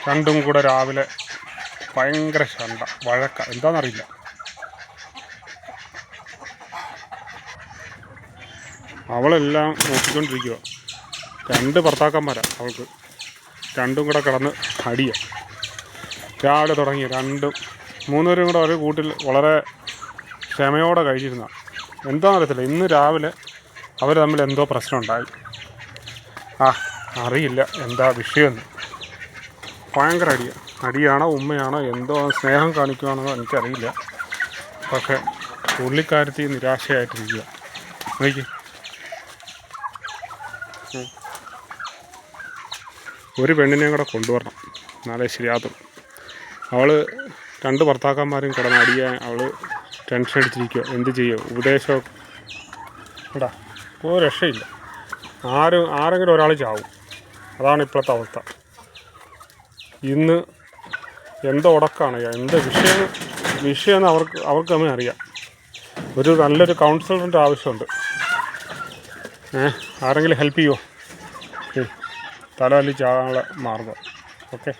രണ്ടും കൂടെ രാവിലെ ഭയങ്കര ശണ്ട വഴക്ക എന്താണെന്നറിയില്ല. അവളെല്ലാം നോക്കിക്കൊണ്ടിരിക്കുക. 2 ഭർത്താക്കന്മാരാണ് അവൾക്ക്. രണ്ടും കൂടെ കിടന്ന് അടിയ. രാവിലെ തുടങ്ങി 3 പേരും കൂടെ ഒരു കൂട്ടിൽ വളരെ ക്ഷമയോടെ കഴിച്ചിരുന്ന. എന്താണെന്നറിയത്തില്ല, ഇന്ന് രാവിലെ അവർ തമ്മിൽ എന്തോ പ്രശ്നമുണ്ടായി. അറിയില്ല എന്താ വിഷയമെന്ന്. ഭയങ്കര അടിയാണോ ഉമ്മയാണോ എന്തോ സ്നേഹം കാണിക്കുകയാണെന്നോ എനിക്കറിയില്ല. പക്ഷേ പുള്ളിക്കാരത്തി നിരാശയായിട്ടിരിക്കുക. നോക്കി, ഒരു പെണ്ണിനെയും കൂടെ കൊണ്ടുവരണം, എന്നാലേ ശരിയാത്തും. അവൾ 2 ഭർത്താക്കന്മാരും കിടന്ന് അടിയാൻ അവൾ ടെൻഷൻ അടിച്ചിരിക്കുക. എന്ത് ചെയ്യുമോ? ഉപദേശമോ ഇടാ, ഒരു രക്ഷയില്ല. ആരെങ്കിലും ഒരാൾ ചാവും. അതാണ് ഇപ്പോഴത്തെ അവസ്ഥ. ഇന്ന് എന്തോ ഉടക്കാണ്, എന്ത് വിഷയമെന്ന് അവർക്ക് തമ്മിൽ അറിയാം. ഒരു നല്ലൊരു കൗൺസിലറിൻ്റെ ആവശ്യമുണ്ട്. ആരെങ്കിലും ഹെൽപ്പ് ചെയ്യുമോ? തല വലിച്ചാനുള്ള മാർഗം. ഓക്കെ.